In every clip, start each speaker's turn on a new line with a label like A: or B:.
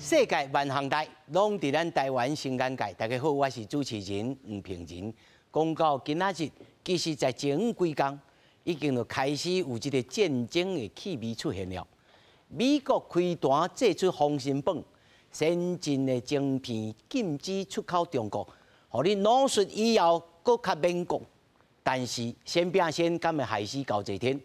A: 世界万行代，拢伫咱台湾新眼界。大家好，我是主持人黄平仁。讲到今仔日，其实在前几天已经就开始有一个战争的气味出现了。美国开单祭出防身榜，先进的晶片禁止出口中国，互你脑术以后搁较免讲。但是先拼先，敢会害死高济天？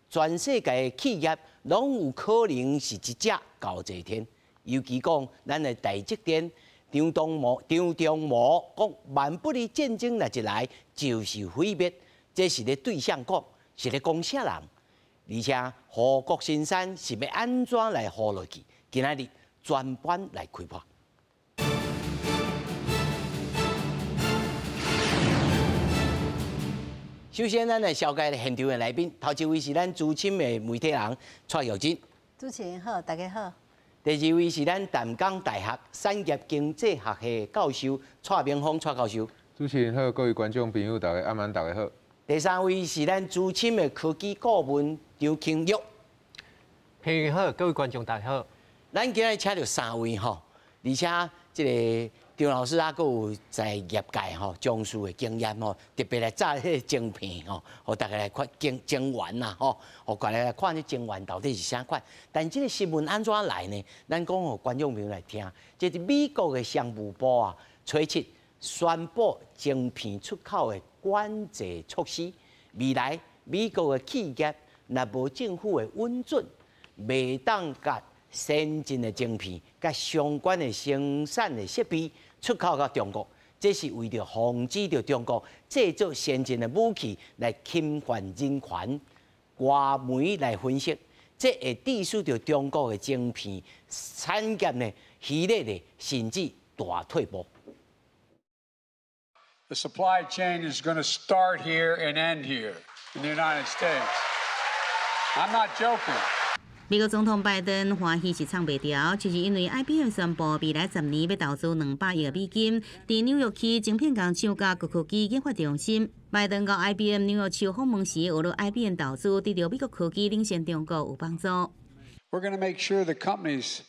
A: 全世界的企业拢有可能是一只高济天。尤其讲，咱的台积电、张忠谋讲，万不离战争来一来，就是毁灭。这是咧对象讲，是咧讲啥人？而且护国神山是要安怎来护落去？今仔日全班来开破。首先，咱来紹介現場的來賓，頭一位是咱資深的媒體人蔡耀真。
B: 主持人好，大家好。
A: 第二位是咱淡江大學產業經濟學系教授蔡明峰蔡教授。
C: 主持人好，各位觀眾朋友，大家晚安，大家好。
A: 第三位是咱資深的科技顧問張慶玉。
D: 朋友好，各位觀眾大家好。
A: 咱今日請到三位吼，而且這個張老師啊，佫有在業界吼從事的經驗吼，特別來炸迄個晶片吼，互大家來看晶圓呐吼，互大家來看這晶圓到底是啥款。但這個新聞安怎來呢？咱講互觀眾朋友來聽，這是美國的商務部啊，推出宣布晶片出口的管制措施。未來美國的企業若無政府的允准，袂當甲先進的晶片甲相關的生產的設備出口到中國，這是為了防止到中國製造先進的武器來侵犯人權。外媒來分析，這會致使到中國的晶片產業呢，劇烈的甚至大退步。
E: The supply chain is going to start here and end here in the United States. I'm not joking.
F: 美國總統拜登歡喜是唱袂調，就是因為 IBM 宣布未來10年要投資200億美金，佇紐約市晶片工廠甲高科技研發中心。拜登到 IBM 紐約市訪問時，學到 IBM 投資對着美國科技領先中國有幫助。
E: We're going to make sure the companies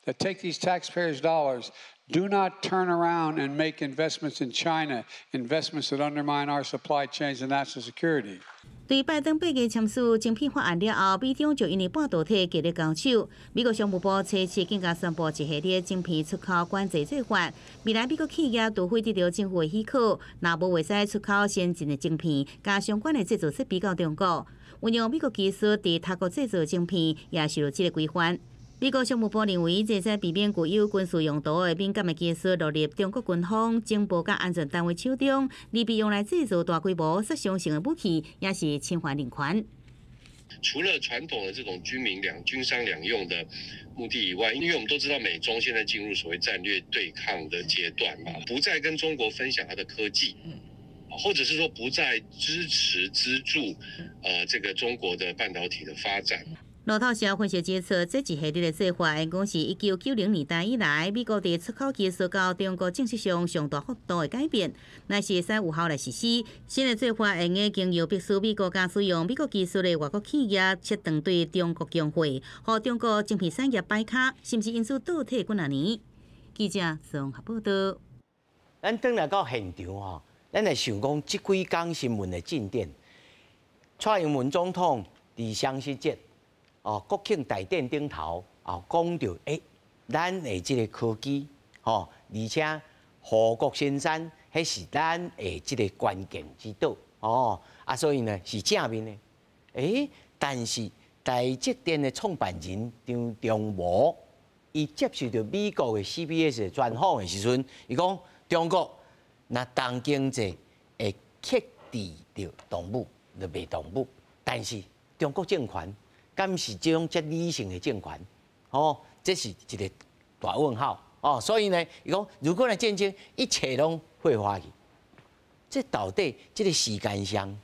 E: that take these taxpayers' dollars do not turn around and make investments in China, investments that undermine our supply chains and national security.
F: 對拜登8月簽署晶片法案了後，美中就因為半導體激烈交手。美國商務部初次更加宣布一系列晶片出口管制做法。未來美國企業除非得到政府的許可，若無袂使出口先進的晶片，加相關的製造設備到中國。運用美國技術佇他國製造晶片，也受到這個規範。美國商務部認為，這些避免具有軍事用途的敏感的技術落入中國軍方、情報甲安全單位手中，利弊用來製造大規模殺傷性的武器，也是侵犯人權。
G: 除了傳統的這種軍商兩用的目的以外，因為我們都知道美中現在進入所謂戰略對抗的階段嘛，不再跟中國分享它的科技，或者是說不再支持資助，這個中國的半導體的發展。
F: 路透社分析指出，這一系列的做法，因講是1990年代以來，美國佇出口技術到中國政策上上大幅度的改變，乃是會使有效來實施。新的做法會用經由迫使美國加使用美國技術的外國企業，切斷對中國供貨，讓中國晶片產業擺卡，甚至因此倒退幾年。記者綜合報道。
A: 咱轉來到現場吼，咱來想講這幾天新聞的進展。蔡英文總統佇雙十節。國慶大典頂頭講到，咱的這個科技，而且護國神山，迄是咱的這個關鍵之道，所以呢是正面的。但是台積電的創辦人張忠謀，伊接受到美國的 CBS 的專訪的時陣，伊講中國若當經濟會克制着動武，就袂動武，但是中國政權。敢是這種遮理性的政權？這是一個大問號。所以呢，伊講如果呢戰爭一切攏會發去，這到底這個時間上，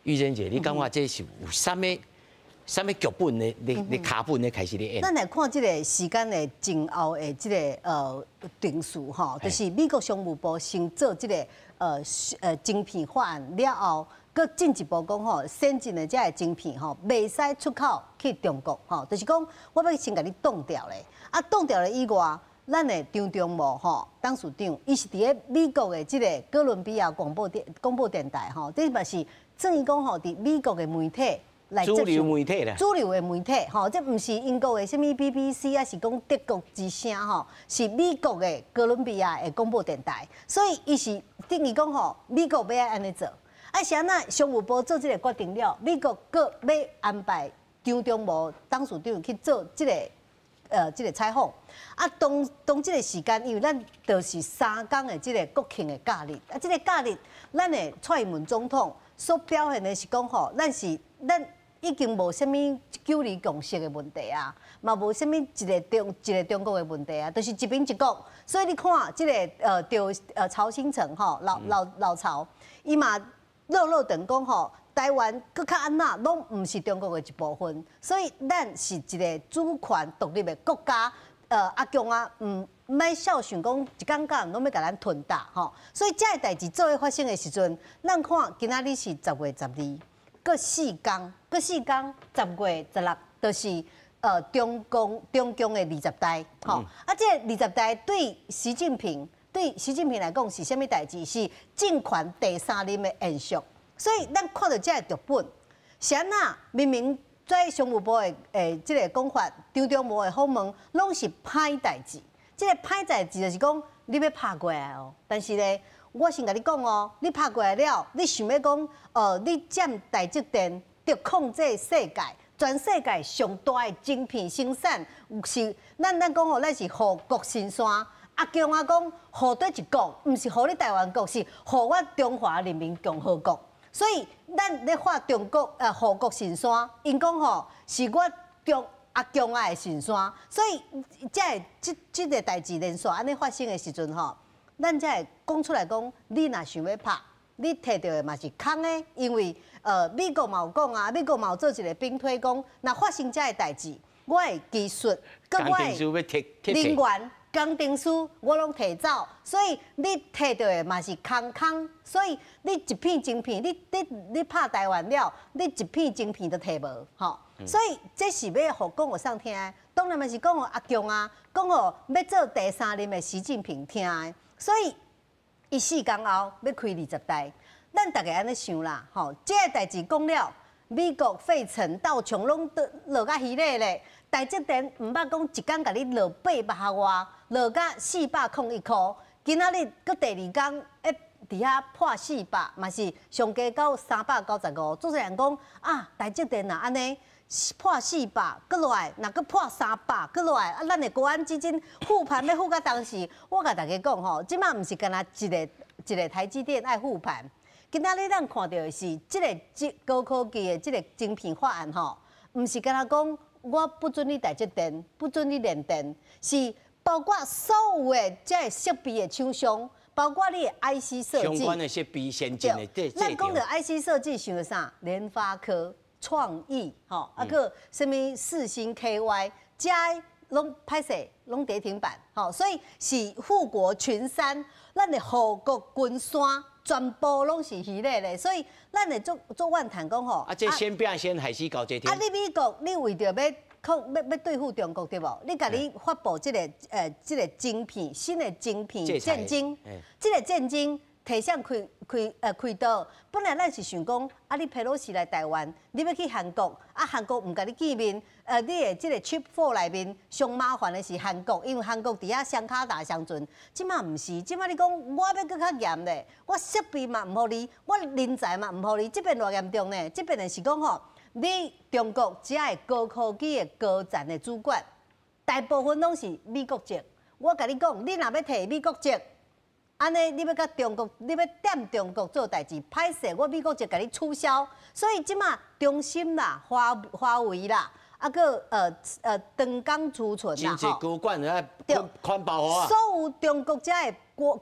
A: 玉珍姐，你感覺這是有啥物劇本的？你卡本的開始咧演？
B: 咱來看這個時間的前後的這個定數吼，就是美國商務部先做這個晶片法案了後。搁进一步讲吼，先进的这个晶片吼，袂使出口去中国吼，就是讲我要先甲你冻掉咧，啊冻掉了以外，咱的张忠谋吼，董事长，伊是伫咧美国的这个哥伦比亚广播电台吼，这嘛是正义讲吼，伫美国的媒体来
A: 主流媒体啦，
B: 主流的媒体吼，这毋是英国的什么 BBC 啊，是讲德国之声吼，是美国的哥伦比亚的广播电台，所以伊是等于讲吼，美国要安尼做，啊是安那商务部做这个决定了，美国搁要安排张忠谋董事长去做这个采访，啊，当这个时间，因为咱就是3天的这个国庆的假日，啊，这个假日，咱的蔡英文总统所表现的是讲吼，咱已经无啥物九二共识的问题啊，嘛无啥物一个中国的问题啊，就是一边一国。所以你看这个曹兴诚吼，老曹，伊嘛落长讲吼。台湾搁较安那，拢毋是中国的一部分，所以咱是一个主权独立的国家。阿强啊，莫小想讲一天拢要甲咱吞大吼。所以这个代志做伙发生的时阵，咱看今仔日是10月12，搁4天，10月16，就是中共的20大吼。啊，这个20大对习近平来讲是啥物代志？是政权第3任的延续。所以咱看到这个剧本，是安那明明在商务部的这个讲法，张忠谋的访问拢是歹代志。这个歹代志就是讲你要拍过来哦，但是呢，我先甲你讲哦，你拍过来了，你想要讲你占台积电，就控制世界，全世界上大的晶片生产是咱讲哦，咱是护国神山。阿强啊讲，护对一国，毋是护你台湾国，是护我中华人民共和国。所以，咱咧画中国护国神山，因讲吼是我阿强啊的神山，所以这个代志连续安尼发生的时阵吼，咱才会讲出来讲，你若想要拍，你摕到的嘛是空的，因为美国嘛有讲啊，美国嘛有做一个兵推讲，若发生这个代志，我的技术，跟我的人员。工程师我拢摕走，所以你摕到的嘛是空，所以你一片晶片，你拍台湾了，你一片晶片都摕无，吼。所以这是要互讲互上听的，当然嘛是讲互阿强啊，讲互要做第3任的习近平听的。所以伊4天后要开20大，咱大家安尼想啦，吼，这个代志讲了，美国费城道琼拢落甲稀咧咧。台积电毋捌讲一天甲你落800外，落甲401块。今仔日搁第2天，伫遐破400，嘛是上加到395。主持人讲啊，台积电若安尼破400，搁落来，若搁破300，搁落来，啊，咱的国安基金护盘要护到当时，我甲大家讲吼，即摆毋是干那一个台积电爱护盘，今仔日咱看到的是这个高科技的这个晶片法案吼，毋是干那讲。我不准你台积电，不准你联电，是包括所有的这设备的厂商，包括你的 IC 设计。
A: 相关的设备先进的这
B: 咱讲的 IC 设计，想啥？联发科、创意，吼，啊个什么4星 KY， 这拢歹势，拢跌停板，吼，所以是富国群山，咱的护国群山。全部拢是虚咧咧，所以咱会做怨叹讲吼。
A: 这先变先还是搞这天。
B: 你美国，你为着要对付中国对无？你甲你发布这个晶片，新的晶片战争，这个战争提上开刀。本来咱是想讲，你佩洛西来台湾，你要去韩国，韩国唔甲你见面，你的这个 Chip 4内面上麻烦的是韩国，因为韩国底下双卡大上阵，即马唔是，即马你讲我要搁较严咧，我设备嘛唔互你，我人才嘛唔互你，这边偌严重呢？这边的是讲吼，你中国只系高科技的高层的主管，大部分拢是美国籍。我甲你讲，你若要摕美国籍。安尼，你要甲中国，你要踮中国做代志，歹势，我美国就甲你取消。所以即马中芯啦、华为啦，个长江储存啦，
A: 经济高管啊，宽保护啊。
B: 所有中国遮的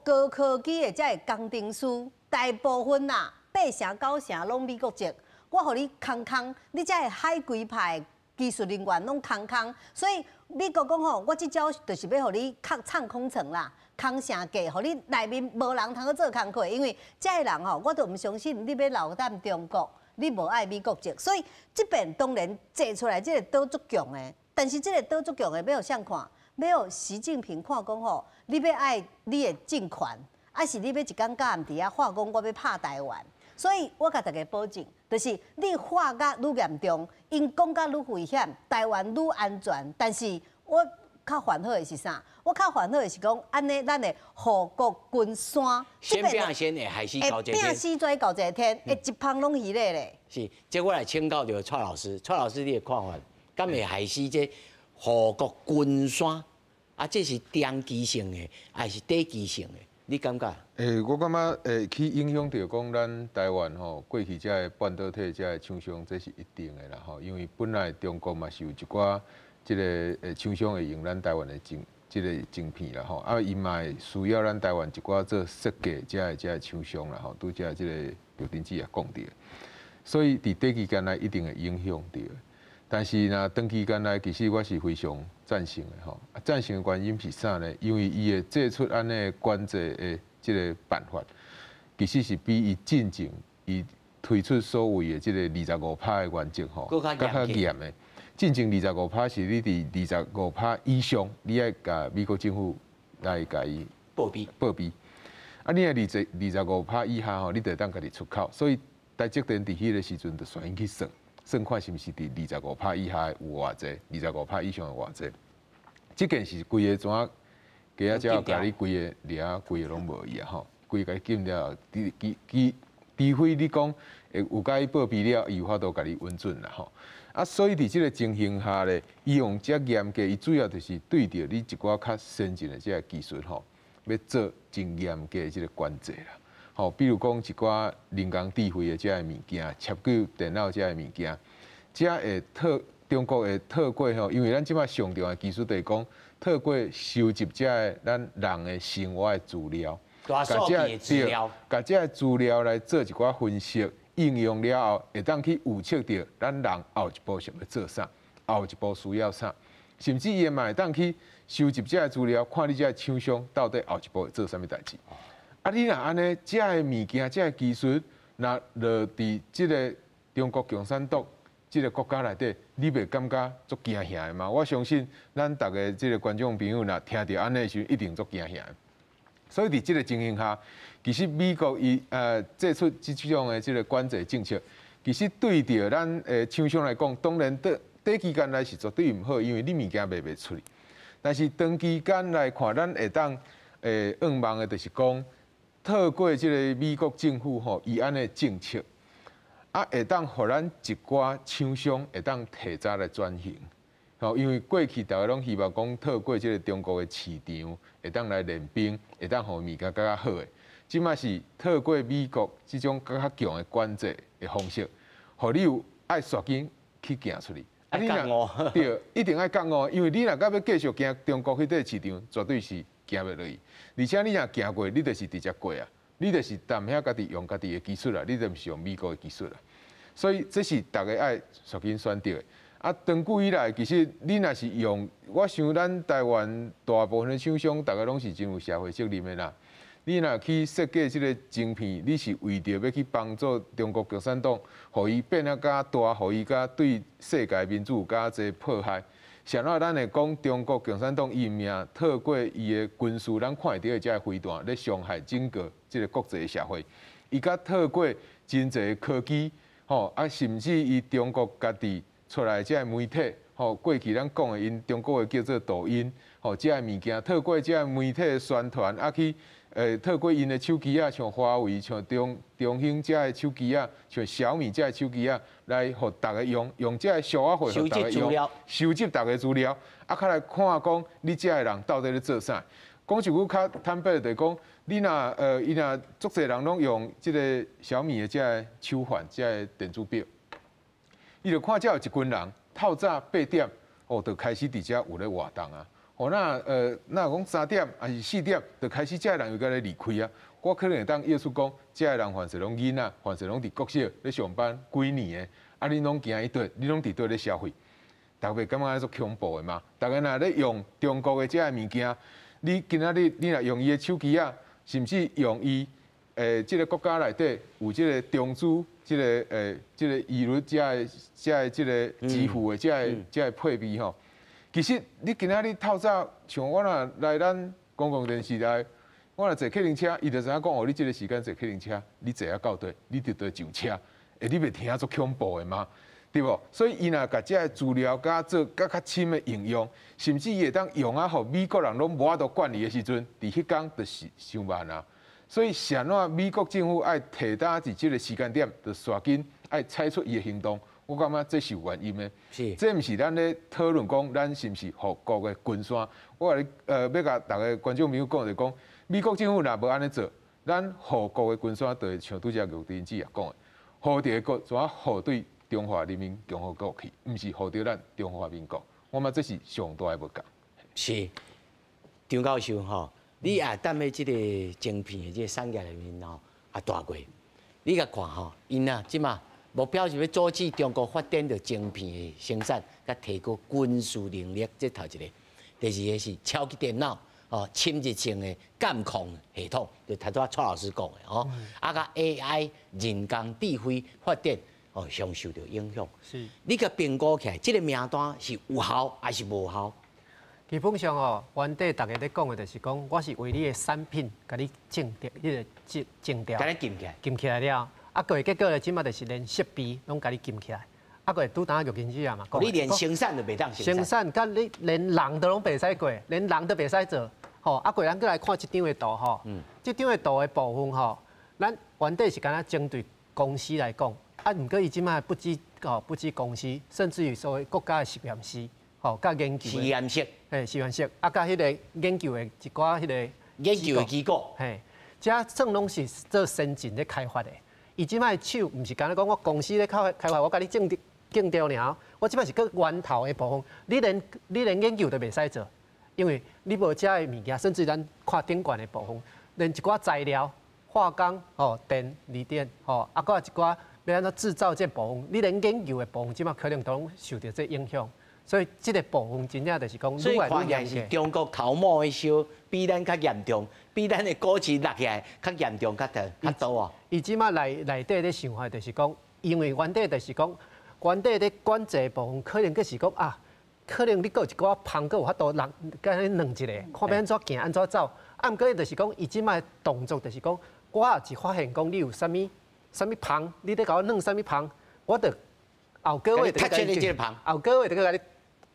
B: 高科技的遮的工程师，大部分啦8成9成拢美国籍。我互你空，你遮的海归派技术人员拢空，所以美国讲吼，我即招就是要互你唱空城啦。空城计，互你内面无人通去做工课，因为这个人吼，我都唔相信你要留淡中国，你无爱美国籍，所以这边当然坐出来这个岛足强的，但是这个岛足强的要有谁看？要有习近平看讲吼，你要爱你的政权，还是你要一竿架唔伫啊？话讲我要拍台湾。所以我甲大家保证，就是你化甲愈严重，因讲甲愈危险，台湾愈安全。但是我较烦恼的是啥？我较烦恼的是讲，安尼咱的护国军山，
A: 先拼先会害死搞这
B: 拼
A: 天。
B: 死跩搞这天，会一旁拢稀咧咧。
A: 是，这我来请教着蔡老师，蔡老师你的看法，敢会害死这护国军山？啊，这是长期性的，还是短期性的？你感觉？
C: 我感觉去影响到讲咱台湾吼，过去这个半导体这个厂商，这是一定的啦吼。因为本来中国嘛是有一寡这个厂商会用咱台湾的晶片啦吼，啊，因嘛需要咱台湾一寡做设计这个厂商啦吼，拄则这个刘丁子也讲到，所以伫短期间内一定会影响到。但是若长期间内，其实我是非常赞成的吼。赞成的原因是啥呢？因为伊会做出安尼管制的即个办法，其实是比伊进前伊推出所谓的即个25%的原则吼，更较严的。进前25%是你伫25%以上，你爱甲美国政府来甲伊
A: 报备。
C: 啊，你若25%以下吼，你就当家己出口。所以台积电伫迄个时阵就选去算看是毋是伫25%以下有偌济，25%以上有偌济。即件是规个怎啊？加啊，只要甲你规个掠，规个拢无伊啊吼，规个禁了，除非你讲有甲伊报备了，伊有法度甲你稳准啦吼。啊，所以伫即个情形下咧，伊用遮严格，伊主要就是对着你一寡较先进的即个技术吼，要做真严格的即个管制啦。吼，比如讲一寡人工智慧的这个物件，插入电脑这个物件，这会中国会透过吼，因为咱即摆上重要的技术就是讲，透过收集这个咱人的生活的资料，
A: 大数据的资料，
C: 甲这个资料来做一寡分析，应用了后，会当去预测到咱人后一步想要做啥，后一步需要啥，甚至伊嘛会当去收集这个资料，看你这个厂商到底后一步会做啥物代志。啊，你若安尼，这个物件、这个技术，若落伫即个中国共产党即个国家内底，你袂感觉足惊吓的吗？我相信咱逐个即个观众朋友，若听到安尼时，一定足惊吓。所以伫即个情形下，其实美国伊做出即种的即个管制政策，其实对着咱厂商来讲，当然短期间来是绝对毋好，因为你物件卖袂出去。但是长期间来看，咱会当望望的，就是讲。透过即个美国政府吼，伊安尼政策，啊会当互咱一寡厂商会当提早来转型，吼，因为过去大家拢希望讲透过即个中国的市场，会当来练兵，会当互物件更较好诶。即卖是透过美国即种更较强的管制的方式，互你有爱刷紧去行出去。
A: 啊，你若
C: 对，一定爱讲哦，因为你若要继续行中国迄块市场，绝对是行袂落去。而且你若行过，你就是直接过啊，你就是淡遐家己用家己的技术啦，你就毋是用美国的技术啦。所以这是大家爱刷紧选择的。啊，长久以来，其实你若是用，我想咱台湾大部分的厂商，大家拢是真有社会责任的啦。你若去设计这个晶片，你是为着要去帮助中国共产党，互伊变啊较大，互伊甲对世界民主有较侪迫害。像咱会讲中国共产党伊命透过伊的军事，咱看会到的这个飞弹，咧伤害整个这个国际社会。伊甲透过真侪科技，吼啊，甚至伊中国家己出来这个媒体，吼过去咱讲的因中国的叫做抖音，吼这个物件，透过这个媒体的宣传啊去。透过因的手机啊，像华为、像中兴这个手机啊，像小米这个手机啊，来互大家用这个数学会互大家用，收集大家资料，啊，较来看讲你这个人到底咧做啥。讲一句较坦白的，讲你若伊若足侪人拢用这个小米的这个手环、这个电子表，伊就看这有一群人透早8点，哦，就开始伫遮有咧活动啊。哦，那讲3点还是4点，就开始这个人又该来离开啊。我可能会当约束讲，这个人凡是拢囡仔，凡是拢伫国小咧上班几年的，啊，你拢行迄堆，你拢伫堆咧消费，大家感觉足恐怖的嘛？大家若咧用中国的这个物件，你今仔日你若用伊的手机啊，甚至用伊即个国家内底有即个中资即个利率遮的即个支付的遮的配备吼。其实你今仔日透早像我若来咱公共电视台，我若坐客运车，伊就知影讲哦，你即个时间坐客运车，你坐啊到底，你就得上车。你袂听足恐怖的吗？对无？所以伊若甲遮资料甲做较深的应用，甚至伊会当用啊，互美国人拢无法度管理的时阵，伫迄天就是伤慢啊。所以想怎美国政府爱提搭伫即个时间点，就赶紧爱采取伊的行动。我感觉这是有原因的。
A: 是，
C: 这毋是咱咧讨论讲，咱是毋是护国的军山？我甲你要甲大家观众朋友讲就讲，美国政府若无安尼做，咱护国的军山就会像拄则玉田姊也讲的。护着国，怎啊护对中华人民共和国去？毋是护着咱中华民国。我们这是上大的无共。
A: 是，张教授吼，你也等下即个晶片的即个产业里面吼也大过，你甲看吼，因啊即嘛目标是要阻止中国发展着晶片的生产，甲提高军事能力，这头一个。第二个是超级电脑。哦，侵入性的监控系统，就头拄蔡老师讲的哦，啊，甲 AI 人工智慧发展哦，相受到影响。
D: 是，
A: 你甲评估起来，这个名单是有效还是无效？
D: 基本上哦，原底大家咧讲的就是讲，我是为你的产品，甲你竞调，迄个竞调，
A: 甲你禁起来，
D: 禁起来了。啊，个结果咧，即马就是连设备拢甲你禁起来。啊，个拄当玉金子啊嘛，
A: 你连生产都袂当
D: 生产，甲你连人都拢袂使过，连人都袂使做。吼，啊，过咱过来看即张的图吼，即张的图的部分吼，咱原底是敢若针对公司来讲，啊，毋过伊即摆不止公司，甚至于所谓国家的实验室，吼，甲研究
A: 实验室，
D: 实验室，啊，甲迄个研究的一寡迄个
A: 研究的机构，
D: 嘿，遮正拢是做先进咧开发的。伊即摆手毋是敢若讲我公司咧开发，我甲你竞调尔，我即摆是个源头的部分，你连研究都袂使做。因为你无遮的物件，甚至咱看顶悬的部分，连一寡材料、化工、电、锂电，啊，搁一寡要安怎制造这部分，你连研究的部分，即马可能都拢受到这影响。所以这个部分真正就是讲，
A: 所以看起来是中国头毛的烧比咱较严重，比咱的股市落起来较严重较多啊。
D: 伊即马内底咧想法就是讲，因为原底就是讲，原底咧管制部分可能佫是讲啊。可能你搁有一寡旁搁有法度人甲你弄一个，看要安怎行安怎走。啊，毋过伊就是讲，伊即摆动作就是讲，我也是发现讲你有啥物旁，你咧甲我弄啥物旁，我着后个月
A: 就甲你这个旁，
D: 后个月就甲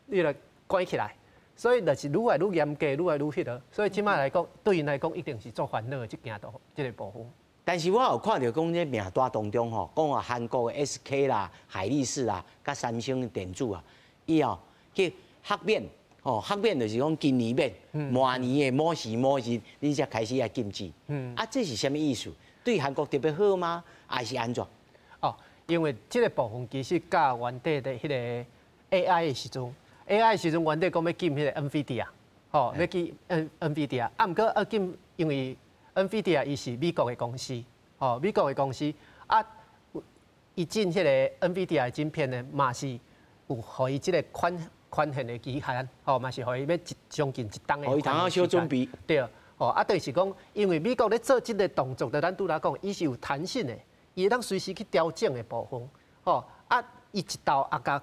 D: 你来关起来。所以就是愈来愈严格，愈来愈迄个。所以即摆来讲，对因来讲一定是做烦恼的即件道即个部分。
A: 但是我有看到讲，这名单当中吼，讲啊韩国的 SK 啦、海力士啦、甲三星电子啊，以后。去黑面，黑面就是讲今年免，明年的某时你才开始来禁止。啊，这是什么意思？对韩国特别好吗？还是安怎？
D: 哦，因为这个部分其实甲原底的迄个 AI 的时阵 ，AI 的时阵原底讲要禁迄个 NVIDIA， 要禁NVIDIA， 啊，毋过要禁，因为 NVIDIA 伊是美国的公司，美国的公司，啊，伊进迄个 NVIDIA 的晶片呢，嘛是有互伊即个宽限的期限，嘛是互伊要将近1档的。
A: 互伊通啊小准备。
D: 对，啊，就是讲，因为美国咧做即个动作，就咱拄来讲，伊是有弹性的，伊会当随时去调整的部分，啊，伊一道啊甲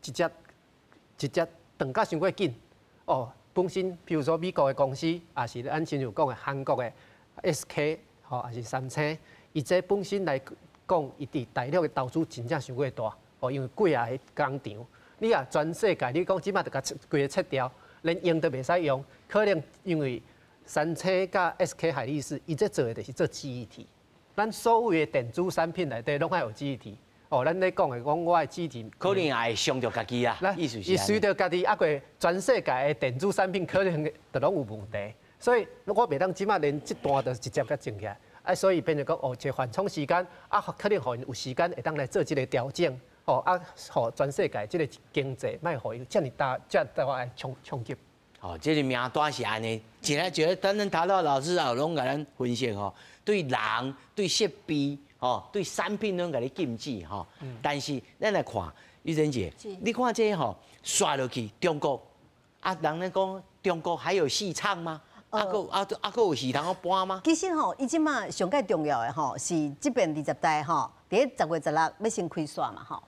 D: 一只长甲伤过紧，本身譬如说美国的公司，也是咱亲像讲的韩国的 SK， 也是三星，伊这本身来讲，伊伫大陆的投资真正伤过大，因为贵啊工厂。你啊，全世界你讲即摆就甲规个切掉，连用都袂使用，可能因为三星甲 SK 海力士，伊这做的就是做记忆体。咱所有的电子产品内底拢爱有记忆体。咱咧讲的讲我的记忆体，
A: 可能也会伤着家己啊。意思是
D: 伊随着家己啊，过全世界的电子产品可能都拢有问题，所以我袂当即摆连这段就直接甲种起来。啊，所以变成讲一个缓冲时间，啊，可能互因有时间会当来做即个调整。互全世界即个经济，莫互伊遮尔大来冲击。
A: 这个名单是安尼，真来觉得咱头头老师也拢甲咱分析对人、对设备、对产品拢甲你禁止但是咱来看，玉珍姐，你看这刷落去中国啊，人咧讲中国还有戏唱吗？还有戏通播吗？
B: 其实吼，伊即马上介重要的吼，是这边20代吼，伫10月16要先开刷嘛吼。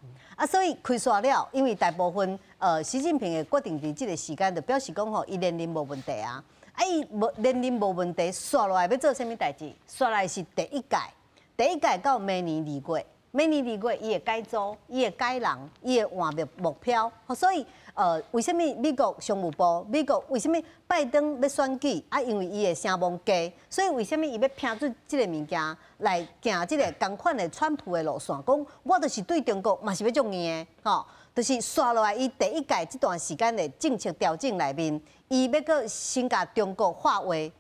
B: 所以开刷了，因为大部分习近平的决定伫这个时间，就表示讲吼，伊年龄无问题啊。伊年龄无问题，刷落来要做啥物代志？刷来是第一届到明年2月。明年2月，伊会改组，伊会改人，伊会换目标。所以，为什么美国商务部、美国为什么拜登要选举？因为伊的声望低，所以为什么伊要拼出这个物件来行这个同款的川普的路线？讲我就是对中国嘛是要种硬的，就是刷落来伊第一届这段时间的政策调整内面，伊要搁先甲中国化为，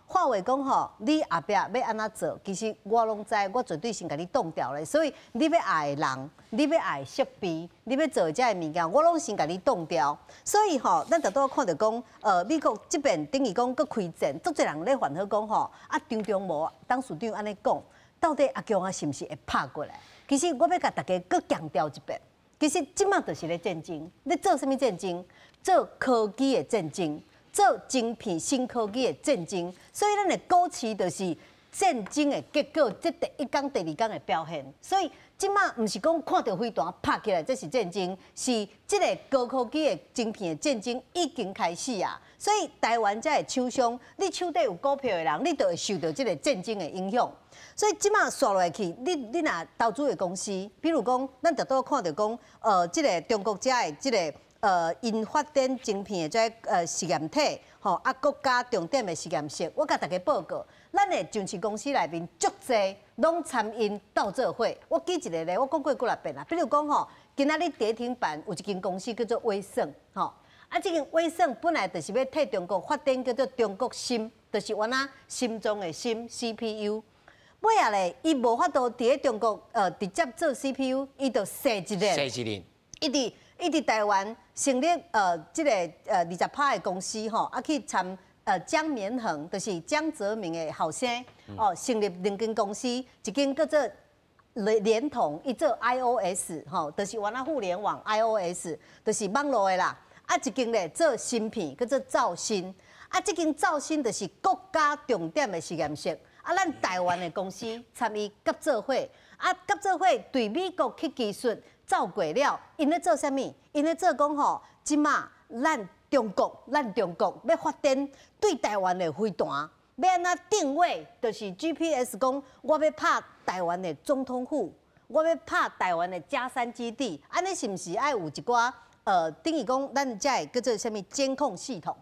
B: 话话讲吼，你后壁要安怎做？其实我拢知，我绝对先甲你挡掉咧。所以你要爱的人，你要爱的设备，你要做遮个物件，我拢先甲你挡掉。所以吼，咱大多看到讲，美国这边等于讲搁开战，足侪人咧烦恼讲吼，张忠谋董事长安尼讲，到底阿强是毋是会拍过来？其实我要甲大家搁强调一遍，其实即马就是咧战争，咧做啥物战争？做科技的战争。做晶片、新科技的战争，所以咱的股市就是战争的结果，这第一天、第二天的表现。所以即马唔是讲看到飞弹拍起来这是战争，是这个高科技的晶片的战争已经开始啊。所以台湾才会厂商，你手底有股票的人，你就会受到这个战争的影响。所以即马刷落去，你若投资的公司，比如讲，咱大多看到讲，这个中国遮的这个。因发展晶片的这实验体，国家重点的实验室，我甲大家报告，咱的上市公司内面足侪拢参与斗做伙。我举一个例，我讲过几来遍啦。比如讲今仔日跌停板有一间公司叫做威盛，这间威盛本来就是要替中国发展叫做中国芯，就是原来心脏的芯 CPU。尾下咧，伊无法度伫中国直接做 CPU， 伊就设一个，伊伫台湾成立这个20%的公司去参江绵恒，就是江泽民的后生成立两间公司，一间叫做联统，伊做 iOS 就是原来互联网 iOS， 就是网络的啦。一间咧做芯片，叫做兆芯。这间兆芯就是国家重点的实验室。咱台湾的公司参与合作伙，合作伙对美国去技术。照过了，因咧做啥物？因咧做讲即马咱中国要发展对台湾的飞弹，要安怎定位？就是 GPS 讲，我要拍台湾的总统府，我要拍台湾的嘉山基地，安尼是毋是爱有一寡等于讲咱遮个叫做啥物监控系统？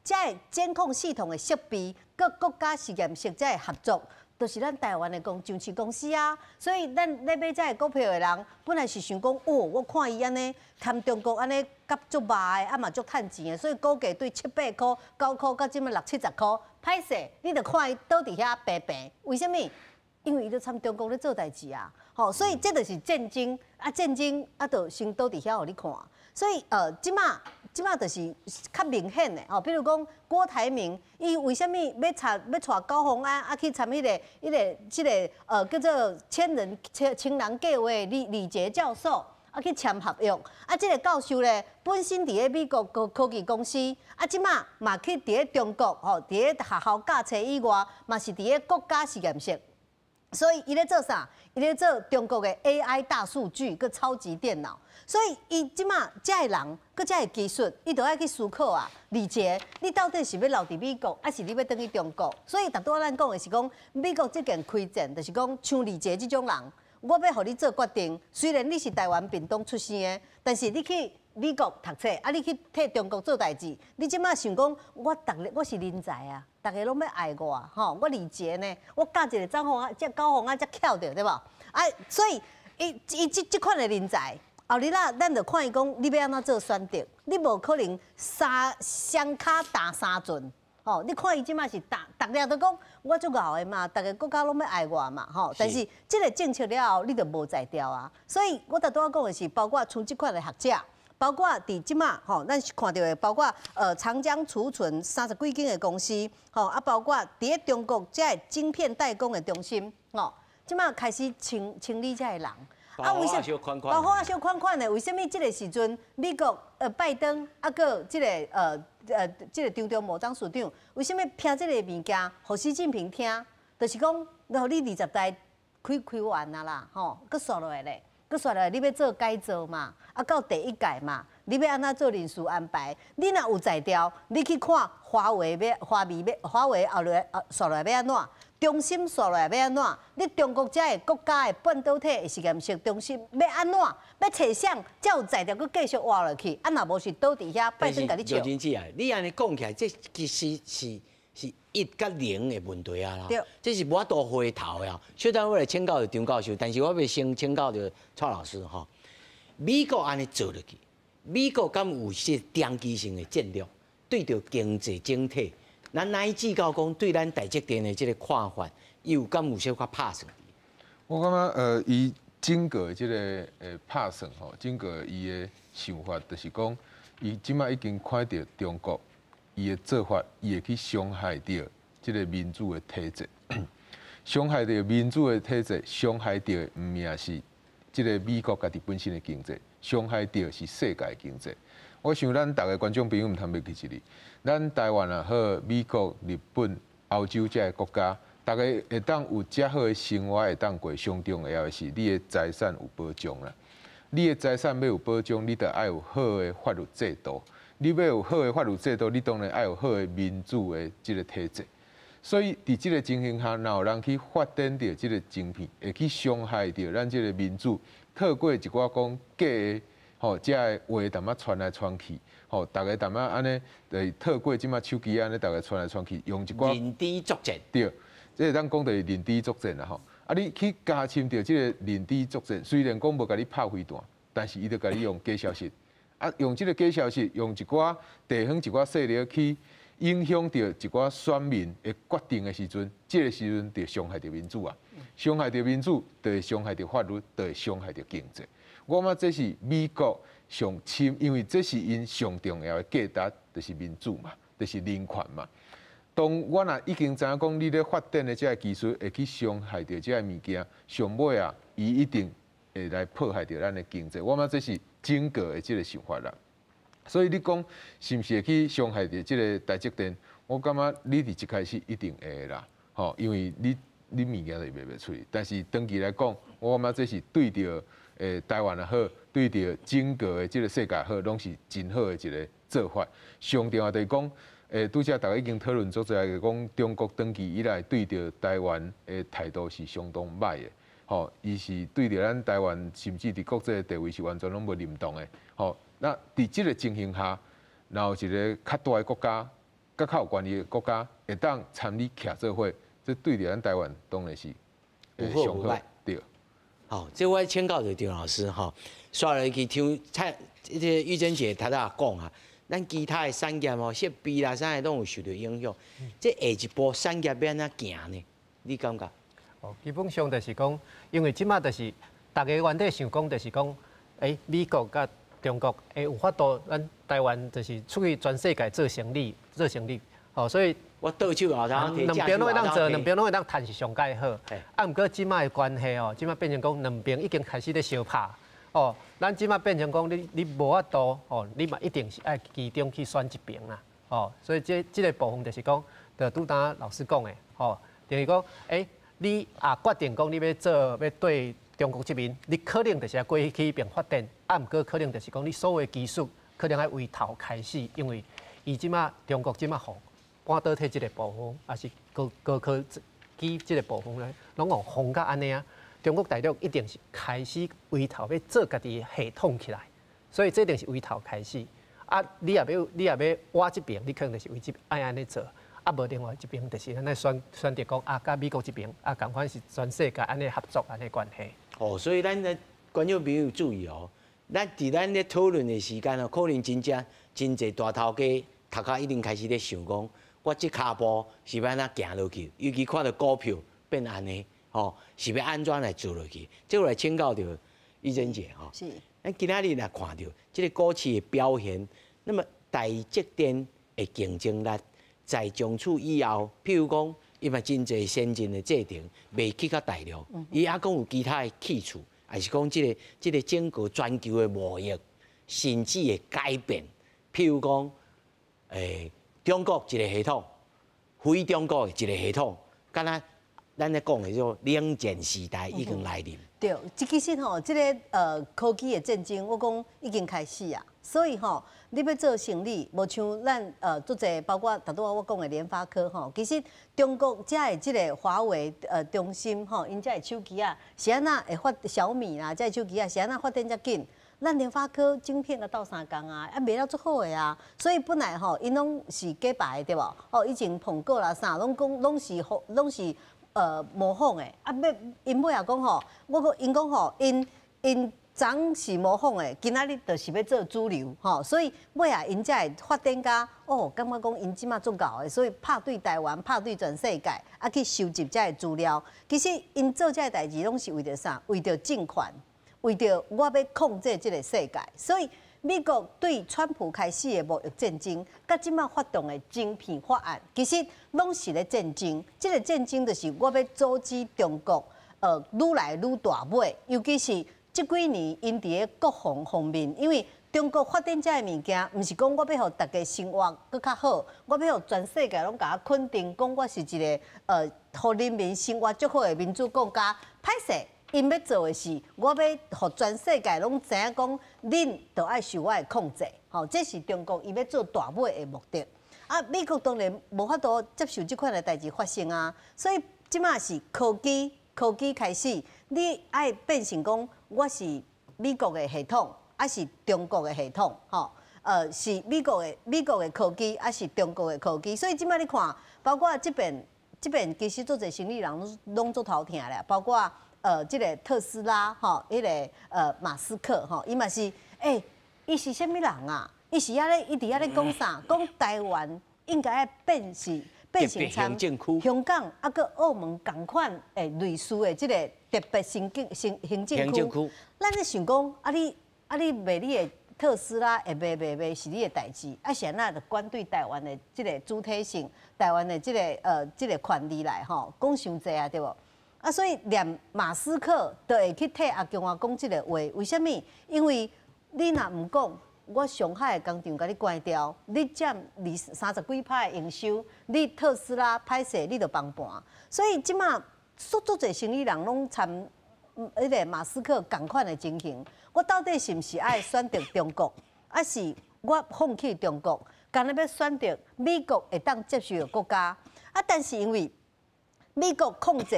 B: 遮个监控系统的设备，各国家实验室遮个合作。就是咱台湾的上市公司啊，所以咱咧买这股票的人，本来是想讲，我看伊安尼贪中国安尼甲足歹的，嘛足趁钱的，所以股价对7、8块、9块，到即么60、70块，歹势，你着看伊倒伫遐平平。为什么？因为伊咧参中国咧做代志啊，所以这就是战争就先倒伫遐互你看。所以即马就是较明显的比如讲郭台铭，伊为什么要带高虹安去参这个叫做千人计划李杰教授去签合约这个教授咧本身伫咧美国科技公司即马嘛去伫咧中国伫咧学校教册以外，嘛是伫咧国家实验室。所以伊咧做啥？伊咧做中国的 AI 大数据个超级电脑。所以伊即马遮个人，佮遮个技术，伊都爱去思考啊。理解你到底是要留伫美国，还是你要转去中国？所以大多咱讲的是讲，美国这件开战，就是讲像理解这种人，我要互你做决定。虽然你是台湾屏东出生的，但是你去美国读册，你去替中国做代志，你即马想讲，我是人才啊，大家拢要爱我我理解呢，我教一个张宏这高宏才巧着对无？所以伊这款的人才。后日啦，咱就看伊讲，你要安怎做选择？你无可能双脚打3阵，你看伊即马是逐个都讲我足敖的嘛，逐个国家拢要爱我嘛，但是这个政策了后，你就无在调啊。所以我拄仔讲的是，包括像这款的学者，包括伫即马咱看到的，包括长江储存30几间的公司，包括伫咧中国这个晶片代工的中心，即马开始清理这个人。
A: 为什么
B: 包括小款款的？为什么这个时阵美国拜登个这个这个张忠谋张署长，为什么拼这个物件，互习近平听？就是讲，然后你20代开完啊啦，吼，搁刷落来咧，搁刷落来，你要做改造嘛，啊，到第1届嘛，你要安怎做人事安排？你若有才调，你去看华为后来刷落来要安怎？中心刷落来要安怎？你中国这个国家的半导体实验室中心要安怎？要找谁才有才调，搁继续挖落去？啊，若无是倒伫遐，拜登甲你笑。
A: 刘经济啊，你安尼讲起来，这其实是1甲0的问题啊啦，这是无法度回头的。小等我来请教张教授，但是我要先请教着蔡老师吼。美国安尼做落去，美国敢有些长期性的战略，对着经济整体，咱乃至到讲对咱台积电的这个看法，有敢有小可拍算？
C: 我感觉伊整个即个拍算吼，整个伊的想法就是讲，伊即摆已经看到中国。伊的做法，伊会去伤害到即个民主的体制，伤害到民主的体制，伤害到毋命是即个美国家己本身的经济，伤害到是世界的经济。我想咱逐个观众朋友毋通要记一哩，咱台湾也好，美国、日本、欧洲这些国家，逐个会当有遮好的生活，会当过上重要的是你的财产有保障啦。你的财产要有保障，你得爱有好的法律制度。你要有好的法律制度，你当然爱有好的民主的即个体制。所以伫即个情形下，若有人去发展到即个晶片，会去伤害到咱即个民主，透过一寡讲假的吼，遮个话淡仔传来传去，吼，逐个淡仔安尼，就透过即马手机安尼，逐个传来传去，用一寡
A: 认知作战。
C: 对，即个咱讲就是认知作战啦吼。啊，你去加深到即个认知作战，虽然讲无甲你拍飞弹，但是伊就甲你用假消息。啊，用即个假消息，用一寡地方一寡势力去影响到一寡选民的决定的时阵，即个时阵就伤害到民主啊，伤害到民主，就会伤害到法律，就会伤害到经济。我感觉这是美国上深，因为这是因上重要的价值，就是民主嘛，就是人权嘛。当我若已经知影讲，你咧发展的这个技术会去伤害到这个物件，上尾啊，伊一定会来破坏到咱的经济。我感觉这是整个的这个想法啦。所以你讲是毋是会去伤害到这个台积电？我感觉你伫一开始一定会啦，吼，因为你物件就卖袂出去。但是长期来讲，我感觉这是对着台湾也好，对着整个的这个世界也好，拢是真好的一个做法。上重要就是讲，拄则大家已经讨论足侪个讲，中国长期以来对着台湾的态度是相当歹的。吼，伊是对着咱台湾，甚至伫国际地位是完全拢无认同的。吼，那伫即个情形下，然后一个较大的国家、较有关系的国家会当参与徛做伙，这对着咱台湾当然是
A: 有好有歹。
C: 对。
A: 好，这我请教着张老师吼，刷来去听这个玉珍姐头仔讲啊，咱其他的产业吼，设备啦啥的拢有受到影响。这下一步产业要安怎行呢？你感觉？
D: 基本上就是讲，因为即马就是大家原底想讲，就是讲，美国甲中国有法度，咱台湾就是出去全世界做生意，所以
A: 我倒手后头
D: 两边拢会当做，两边拢会当谈是上介好。啊，毋过即马的关系哦，即马变成讲两边已经开始咧相拍。哦，咱即马变成讲你无法度哦，你嘛一定是爱其中去选一边啦。哦，所以这个部分就是讲，就拄当老师讲的，哦，就是讲，你决定讲你要对中国这边，你可能就是要过去迄边发展，啊，毋过可能就是讲你所有的技术可能要为头开始，因为伊即马中国即马互半导体即个部分，也是高科技即个部分咧，拢互封甲安尼啊。中国大陆一定是开始为头要做家己系统起来，所以这一定是为头开始。啊，你也要挖这边，你可能就是为这爱安尼做。啊，无另外一边就是咱来选择讲啊，甲美国这边啊，共款是全世界安尼合作安尼关系。
A: 哦，所以咱的观众朋友注意哦，咱咧讨论的时间哦，可能真侪大头家头壳一定开始咧想讲，我这骹步是要安怎行落去？尤其看到股票变安尼，吼，是要安怎来做落去？这我来请教到玉珍姐吼。
B: 是。
A: 咱今仔日来看到这个股市的表现，那么台积电的竞争力。在从此以后，譬如讲，伊嘛真侪先进的制定未去到大陆，伊还讲有其他的去处，还是讲这个整个全球的贸易，甚至会改变。譬如讲，中国一个系统，非中国一个系统，敢若咱咧讲的叫冷战时代已经来临。
B: 对，其实吼，这个科技的战争，我讲已经开始啊。所以吼，你要做生意，无像咱做者，包括头拄我讲的联发科吼，其实中国遮的这个华为中心吼，因遮的手机啊，是安那会发小米啦，遮的手机啊，是安那发展遮紧。咱联发科晶片个斗3工啊，卖了足好的啊，所以本来吼，因拢是假白的对无？哦，以前碰过啦啥，拢讲拢是模仿的。啊，因尾也讲吼，因讲吼，因昨是模仿的，今仔日就是要做主流吼，所以尾啊，因才会发展甲感觉讲因即马足够的，所以拍对台湾，拍对全世界，啊去收集遮的资料。其实因做遮代志拢是为着啥？为着政权。为着我要控制这个世界，所以美国对川普开始的贸易战争，甲即马发动的晶片法案，其实拢是咧战争。这个战争就是我要阻止中国愈来愈大尾，尤其是这几年因伫个国防方面，因为中国发展这个物件，毋是讲我要互大家生活更较好，我要互全世界拢甲我肯定，讲我是一个互人民生活足好的民主国家，歹势。因要做的是，我要互全世界拢知影讲，恁就爱受我的控制，吼，这是中国伊要做大尾的目的。啊，美国当然无法度接受这款的代志发生啊，所以即马是科技开始，你爱变成讲我是美国的系统，还是中国的系统，吼，是美国的科技，还是中国的科技？所以即马你看，包括这边其实做者生意人拢做头疼咧，包括。这个特斯拉吼，迄个马斯克吼，伊嘛是，伊是啥物人啊？伊是遐咧，伊伫遐咧讲啥？讲台湾应该要变成参香港啊，佮澳门共款类似的这个特别行政区。咱咧想讲，你卖你的特斯拉会卖是你的代志，啊，是安那就管对台湾的这个主体性，台湾的这个权利来吼，讲伤济啊，对无？啊，所以连马斯克都会去替阿共我讲这个话，为什么？因为你若唔讲，我上海的工厂甲你关掉，你占30几%的营收，你特斯拉歹势，你就帮盘。所以即马足侪生意人拢参迄个马斯克同款的情形。我到底是毋是爱选择中国，还是我放弃中国，干那要选择美国会当接受的国家？啊，但是因为美国控制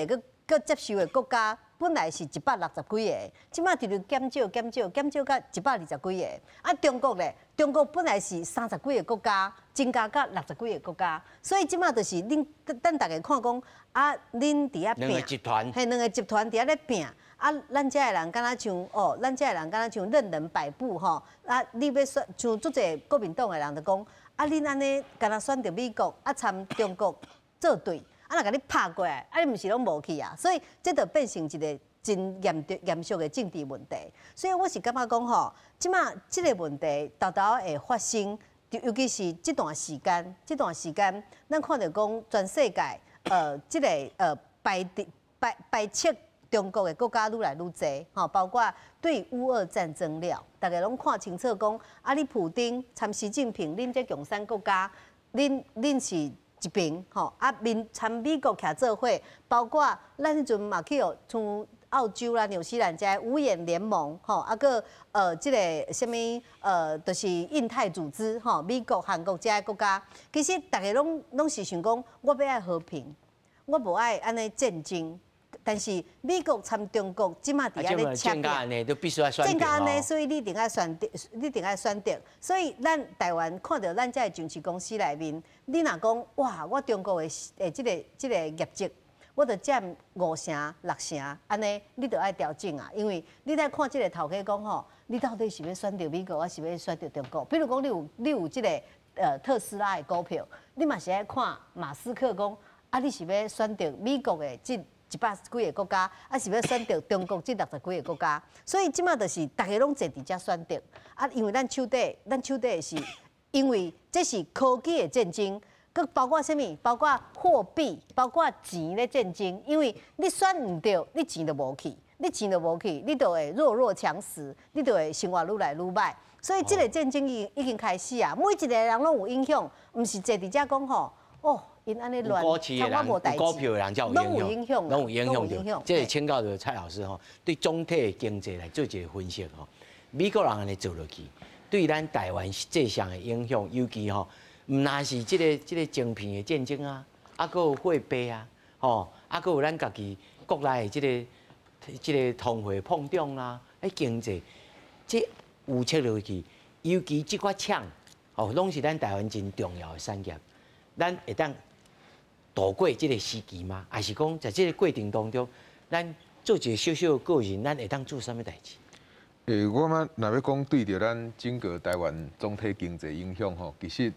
B: 佮接受的国家本来是160几个，即马直直减少到120几个。啊，中国咧，中国本来是30几个国家，增加到60几个国家，所以即马就是咱大家看讲啊，恁伫遐拼，两个集团伫遐咧拼。啊，咱遮的人敢若像咱遮的人敢若像任人摆布吼。啊，你要选像足侪国民党的人就讲，啊，恁安尼敢若选择美国，啊，参中国作对。啊，若甲你拍过来，啊，你毋是拢无去啊？所以这就变成一个真严肃的政治问题。所以我是感觉讲吼，即马这个问题豆豆会发生，尤其是这段时间，咱看到讲全世界这个排斥中国的国家愈来愈多，吼，包括对乌俄战争了，大家拢看清楚讲，啊，你普丁参习近平，恁这共产国家，恁是。一边吼啊，参美国徛做伙，包括咱迄阵嘛去像澳洲啦、纽西兰遮五眼联盟吼，啊个即个什么就是印太组织吼，美国、韩国遮国家，其实大家拢是想讲，我要爱和平，我无爱安尼战争。但是美国参中国，即马伫遐咧抢
A: 正安尼都必须要选择。
B: 正安尼，所以你一定要选择，所以咱台湾看到咱这上市公司内面，你若讲哇，我中国的即个业绩，我着占5成、6成，安尼你着爱调整啊，因为你在看即个头家讲吼，你到底是要选择美国，还是要选择中国？比如讲你有即个特斯拉的股票，你嘛是爱看马斯克讲，啊，你是要选择美国的100几个国家，还是要选择中国这60几个国家，所以即马就是大家拢坐伫遮选择啊，因为咱手底是，因为这是科技的战争，佮包括啥物？包括货币，包括钱的战争。因为你选唔到，你钱就无去；你钱就无去，你就会弱强食，你就会生活愈来愈歹。所以这个战争已经开始啊，每一个人拢有影响，唔是坐伫遮讲吼，哦，因安尼乱，
A: 股市的人、股票的人才有影响，拢有影响。这个请教着蔡老师吼，对总体的经济来做一个分析吼。美国人安尼做落去，对咱台湾实际上的影响，尤其吼，唔那是这个晶片的战争啊，还有货币啊，吼，还有咱家己国内的这个通货膨胀啦，经济，这有切落去，尤其这块厂，哦，拢是咱台湾真重要的产业，咱会当度过这个时期吗？还是讲在这个过程当中，咱做一个小小的个人，咱会当做啥物代志？
C: 我嘛若要讲对着咱整个台湾总体经济影响吼，其实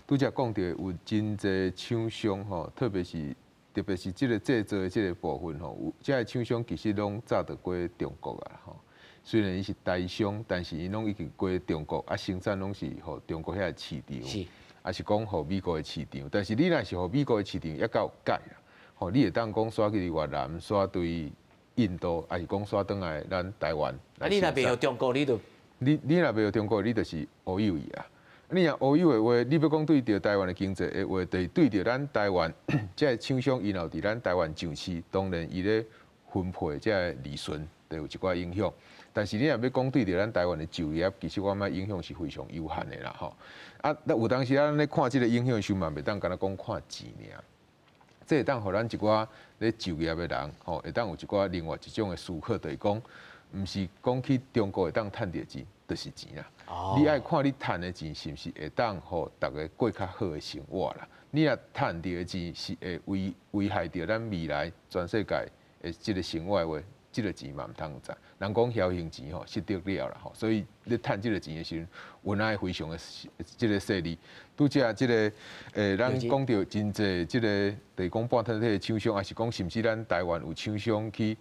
C: 拄则讲到有真侪厂商吼，特别是这个制造的这个部分吼，有这个厂商其实拢早就过中国啊吼。虽然伊是台商，但是伊拢已经过中国，啊生产拢是互中国遐个市场，啊是讲互美国的市场。但是你若是互美国的市场，也较有解啦。吼，你会当讲刷去越南，刷对印度，还是讲刷转来咱台湾。
A: 啊，你若袂互中国，你若
C: 袂互中国，你就是乌有伊啊。你若乌有的话，你要讲对着台湾的经济的话，就是对着咱台湾这个厂商，因后伫咱台湾上市，当然伊咧分配这个利润，就有一寡影响。但是你若要讲对着咱台湾的就业，其实我感觉影响是非常有限的啦吼。啊，有当时咱咧看这个影响的时候嘛，袂当干那讲看钱尔。这会当互咱一寡咧就业的人吼，会当有一寡另外一种的思考，就是讲，毋是讲去中国会当趁着钱，就是钱啦。你爱看你趁的钱是毋是会当互大家过较好的生活啦。你若趁着的钱是会危害着咱未来全世界的这个生活的话，这个钱嘛唔通赚。人讲侥幸钱吼，失得了啦吼，所以你趁这个钱的时候，运爱非常的这个势利。拄则这个咱讲到真济这个，就是讲半导体的厂商，还是讲甚至咱台湾有厂商去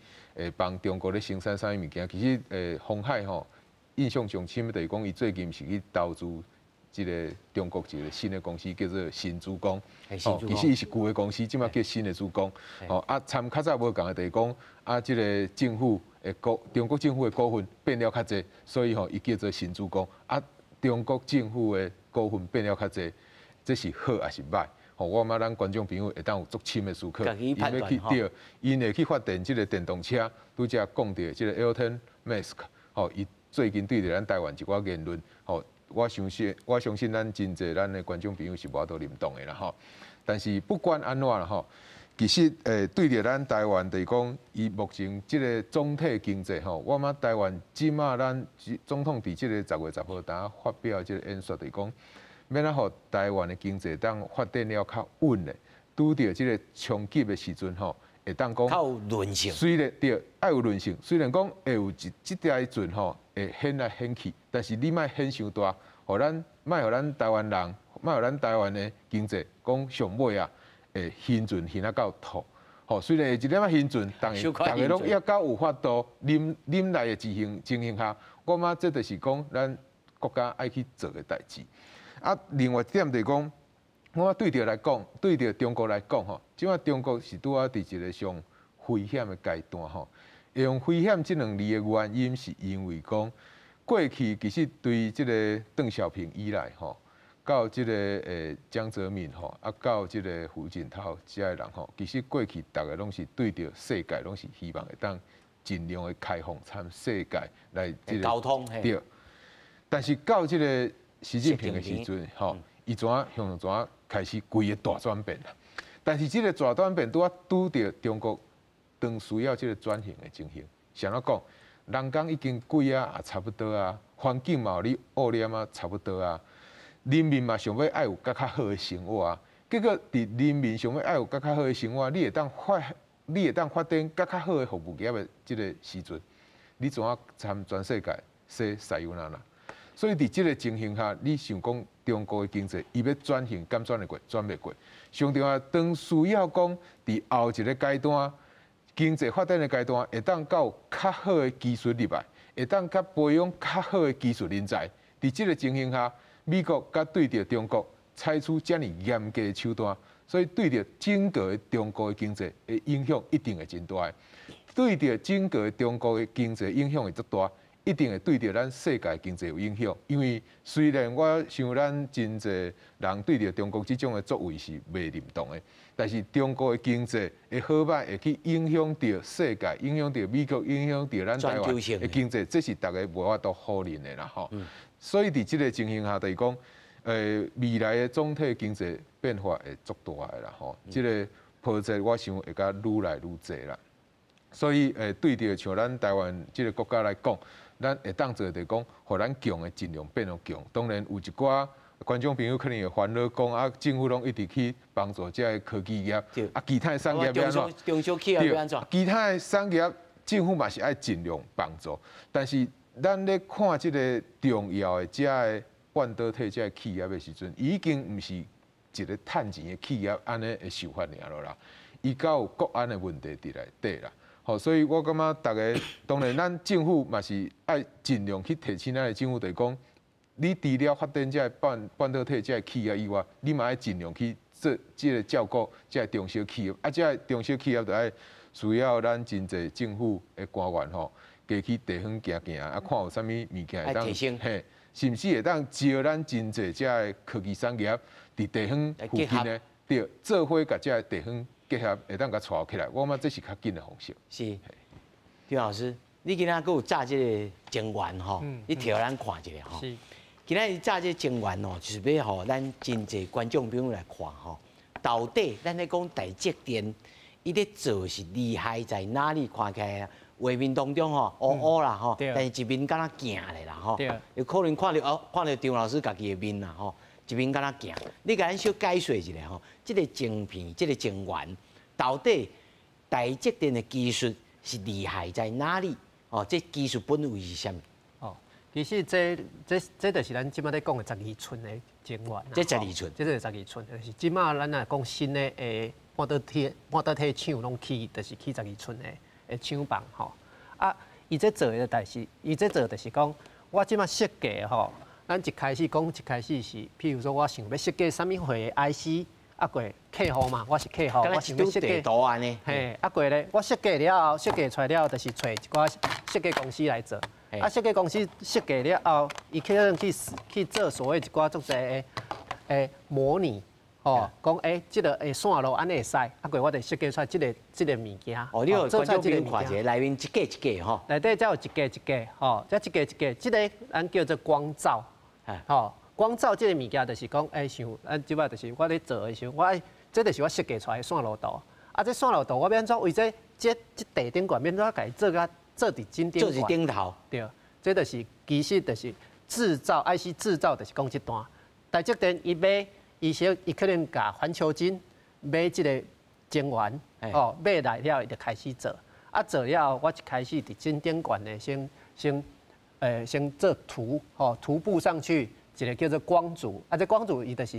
C: 帮中国咧生产啥物物件。其实鸿海吼，印象上深就是讲伊最近是去投资这个中国一个新的公司，叫做新珠光。哦，其实伊是旧的公司，即马叫新的珠光。哦，啊，参较早无共的就是讲，啊，这个政府中国政府的股份变了较济，所以吼，伊叫做新珠光。啊，中国政府的股份变了较济，这是好还是歹？吼，我感觉咱观众朋友会当有足深的思考，伊要去对，因会去发展这个电动车，拄则讲到这个 Elon Musk， 吼，伊最近对着咱台湾一寡言论，吼。我相信咱真济咱的观众朋友是无多认同的啦吼。但是不管安怎啦吼，其实对着咱台湾就是讲，伊目前即个总体经济吼，我感觉台湾即马咱总统伫即个10月10号当发表即个演说，就是讲，免啊，互台湾的经济当发展了较稳的，拄着即个冲击的时阵吼，会当讲
A: 较有韧性。
C: 虽然对，爱有韧性，虽然讲会有即条阵吼。会掀来掀去，但是你莫掀伤大，互咱莫互咱台湾人，莫互咱台湾的经济讲上尾啊，会现存现啊到吐。吼，虽然会一点仔现存，但是大家拢也较有法度忍耐的情形下，我感觉这就是讲咱国家爱去做的代志。啊，另外一点就是讲，我对着来讲，对着中国来讲吼，即摆中国是拄啊伫一个上危险的阶段吼。会用危险这两字的原因，是因为讲过去其实对这个邓小平以来吼，到这个江泽民吼，啊到这个胡锦涛这些人吼，其实过去大家拢是对着世界拢是希望会当尽量的开放参世界来这个
A: 沟通
C: 对。但是到这个习近平的时阵吼，伊怎开始规个大转变啦。但是这个大转变拄着中国。当需要这个转型的情形，像我讲，人工已经贵啊，也差不多啊，环境嘛，你污染啊，差不多啊，人民嘛想要爱有较好的生活啊，结果伫人民想要爱有较好的生活，你会当发展较好的服务业的这个时阵，你怎啊参全世界说石油哪？所以伫这个情形下，你想讲中国的经济，伊要转型，敢转得过？转袂过。上重要，当需要讲伫后一个阶段。经济发展的阶段，会当到较好的技术入来，会当甲培养较好的技术人才。伫这个情形下，美国甲对着中国采取这么严格的手段，所以对着整个中国的经济的影响一定会真大。对着整个中国的经济影响会足大，一定会对着咱世界经济有影响。因为虽然我想咱真侪人对着中国这种的作为是袂认同的，但是中国的经济的好歹会去影响到世界，影响到美国，影响到咱台湾的经济，这是大家无法度否认的啦吼。所以伫这个情形下，就是讲，未来的总体经济变化会足大的啦吼。这个波折我想会甲愈来愈济啦。所以对着像咱台湾这个国家来讲，咱会当做就是讲，互咱强的尽量变得强。当然有一寡观众朋友可能会烦恼讲，啊，政府拢一直去帮助这个科技业，啊，其他的产业要安怎？
A: 中小企业要安怎？
C: 其他的产业政府嘛是爱尽量帮助，但是咱咧看这个重要的这个半导体这个企业的时阵，已经唔是一个趁钱的企业安尼的想法尔咯啦，伊甲有国安的问题伫内底啦。好，所以我感觉大家当然，咱政府嘛是爱尽量去提醒咱的政府，就是讲，你除了发展这半导体这个企业以外，你嘛爱尽量去做这个照顾这个中小企业，啊，这个中小企业就爱需要咱真侪政府的官员吼，加去地方行行，啊，看有啥物物件会当嘿，是毋是会当招咱真侪这个科技产业伫地方附近呢？对，做伙甲这个地方。结合会当甲带起来，我感觉这是较紧的方式。
A: 是，丁老师，你今仔佫有炸这个情缘吼，你摕互咱看一下吼。今仔日炸这情缘哦，就是要互咱真侪观众朋友来看吼。到底咱咧讲台积电，伊咧做是厉害在哪里？看起来画面当中吼，乌乌啦吼，但是一面敢若镜咧啦吼。有可能看到张老师家己的面啦吼。一面敢若镜，你甲咱小解说一下吼，这个晶片，这个晶圆，到底台积电的技术是厉害在哪里？哦，这技术本位是啥物？
D: 哦，其实这就是咱即摆咧讲的12寸的晶圆。
A: 这12寸，
D: 这是12寸，就是即摆咱若讲新的半导体厂拢起，就是起12寸的厂房吼。啊，伊这做的代志，伊这做就是讲，我即摆设计吼。咱一开始是，譬如说，我想要设计啥物货的 IC， 啊过客户嘛，我是客户，我想要设计
A: 图安尼，
D: 嘿，啊过咧，我设计了后，设计出来了后，就是找一寡设计公司来做，啊设计公司设计了后，伊可能去做所谓一寡足侪的模拟，哦，讲即个线路安尼会使，啊过我就设计出来即个物件，
A: 哦，你有观众朋友看一下，内面一格一格吼，
D: 内底才有一格一格，吼，才一格一格，即个咱叫做光罩。吼，光照这个物件就是讲，像咱即摆就是我咧做的时候，这就是我设计出来的线路图。啊，这线路图我要安怎为这地顶管，要安怎家做伫真顶管？
A: 做伫顶头。
D: 对，这就是其实就是制造 IC 制造，就是讲这段。台积电伊可能甲环球晶买这个晶圆，哦，买来了伊就开始做。啊，做了我一开始伫真顶管的先做图，吼，图布上去一个叫做光阻，啊，这光阻伊就是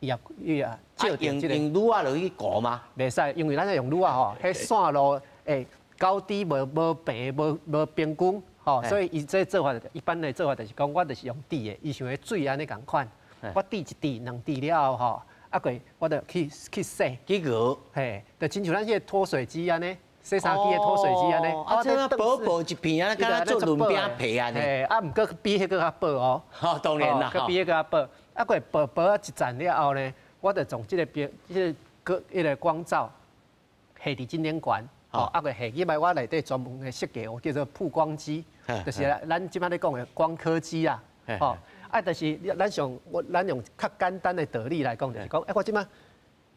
D: 伊也照定这个。
A: 用铝啊落去糊吗？
D: 袂使，因为咱用铝啊吼，迄线路高低无平无平均，吼，所以伊这做法一般的做法就是讲，我就是用滴的，伊像迄水安尼共款，我滴一滴两滴了后吼，啊过我就去洗，
A: 去熬，
D: 嘿，就亲像咱迄个脱水机安尼。洗衫机的脱水机安尼，
A: 啊，这个薄一片啊，敢若做轮饼皮安尼。
D: 嘿，啊，毋过比迄个较薄哦。
A: 哦，当然啦，
D: 比迄个较薄。啊，过薄啊一层了后呢，我就从这个光罩下伫真顶管，哦，啊过下去摆我内底专门的设计，叫做曝光机，就是咱即摆咧讲的光刻机啦。哦，啊，但是咱用较简单的道理来讲，就是讲，我即摆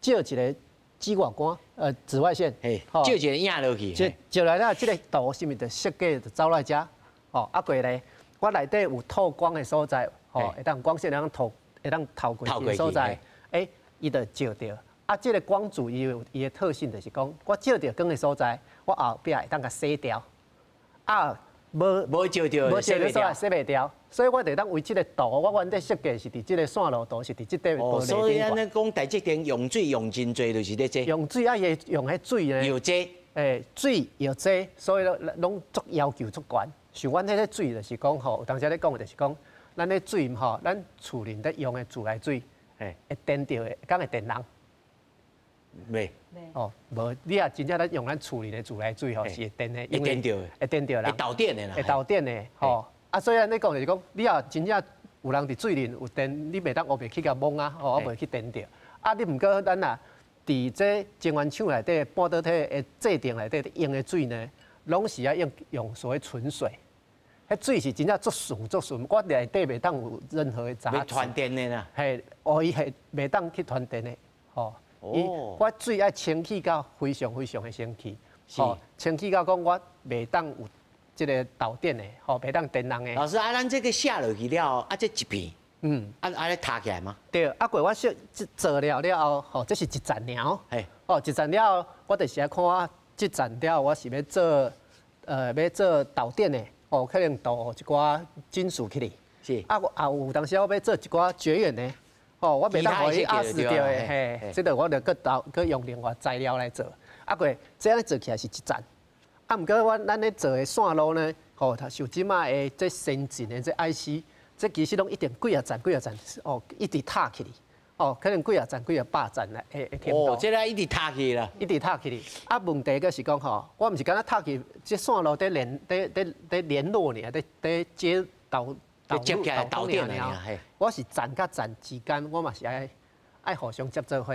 D: 照一个。紫外光，紫外线，
A: 照一个影落去，
D: 照来了，这个图是毋是就设计就走来遮？哦，啊过咧，我内底有透光的所在，哦，会当光线会当透过去的所在，伊就照着。啊，这个光阻伊的特性就是讲，我照着光的所在，我后壁会当甲洗掉，啊，
A: 无照着
D: 洗袂掉。所以我得当为这个图，我原底设计是伫这个线路图，是伫这块玻璃顶。
A: 所以咱咧讲台积电用水用真多，就是咧这。
D: 用水啊，也用迄水咧。
A: 有这。
D: 水又这，所以拢足要求足悬。像阮迄个水就是讲吼，有当时咧讲就是讲，咱咧水吼，咱厝里咧用的自来水，会电着的，敢会电人。
A: 袂，
D: 哦，无你也真正咱用咱厝里的自来水吼是会电的，
A: 会电到的，
D: 会电到啦，
A: 会导电的啦，
D: 会导电的吼。啊，所以安尼讲就是讲，你也真正有人伫水里有电，你袂当乌白去甲摸啊，吼，我袂去电着。啊，你毋过咱啊，伫这晶圆厂内底半导体的制定内底用的水呢，拢是要用所谓纯水。迄水是真正足纯足纯，我内底袂当有任何的杂质。
A: 袂传电的啦。
D: 嘿，伊系袂当去传电的，吼。我水爱清气到非常非常的清气，吼，清气到讲我袂当有这个导电的，吼，袂当电人的。
A: 老师，啊，咱这个下落去了，啊，这一片，安尼塌起来吗？
D: 对，啊，过我做了后，吼，这是一站了，嘿，哦，一站了，我就是爱看我这站了，我是要做要做导电的，哦，可能导一寡金属起哩，
A: 是，
D: 啊，也有当时我要做一寡绝缘的。哦，我袂当互伊压死掉的，嘿，这个我着搁用另外材料来做。啊，过这样做起来是一站。啊，毋过咱咧做的线路呢，吼，受即卖的这先进的这 IC， 这其实拢一定几啊站，哦，一直塌起哩，哦，可能几啊站、几啊百站来会听到。
A: 哦，这个一直塌起啦，
D: 一直塌起哩。啊，问题个是讲吼，我毋是敢若塌起，这线路在联络呢，在接导。
A: 接起来导电啊！
D: 我是站甲站之间，我嘛是爱互相接做伙。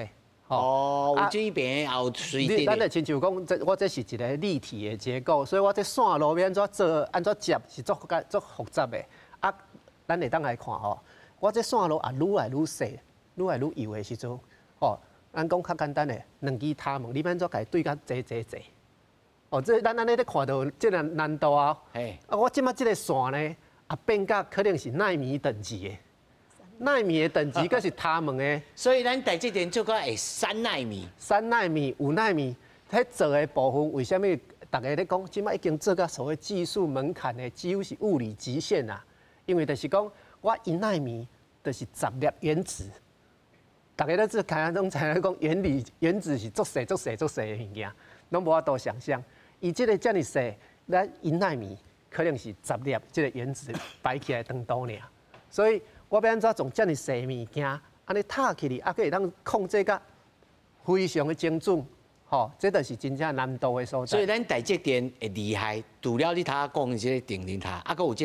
A: 哦，有这边也有水电。
D: 咱就亲像讲，我这是一个立体的结构，所以我这线路要安怎做、安怎接是足复杂的。啊，咱会当来看吼，我这线路也愈来愈细、愈来愈幼的时阵，吼，咱讲较简单的两支塔门，你要安怎家对甲坐。哦，这咱安尼咧看到这个难度啊。啊，我即摆这个线呢？啊，变甲可能是奈米等级的，奈米的等级，佫是他们的。
A: 所以咱台积电做个会3奈米、
D: 3奈米、5奈米，迄做的部分，为什么大家咧讲，即摆已经做到所谓技术门槛的，几乎是物理极限啦？因为就是讲，我1奈米就是10粒原子，大家都知看拢知影讲原子是足细的物件，拢无法度想象。伊即个遮尔细，咱1奈米。可能是10粒这个原子摆起来当多尔，所以我要安怎从这么细物件，安尼塌起哩，啊，可以当控制甲非常的精准，吼，这就是真正难度的所在。
A: 所以咱台积电会厉害，除了你头讲的这个电零塔，啊，佫有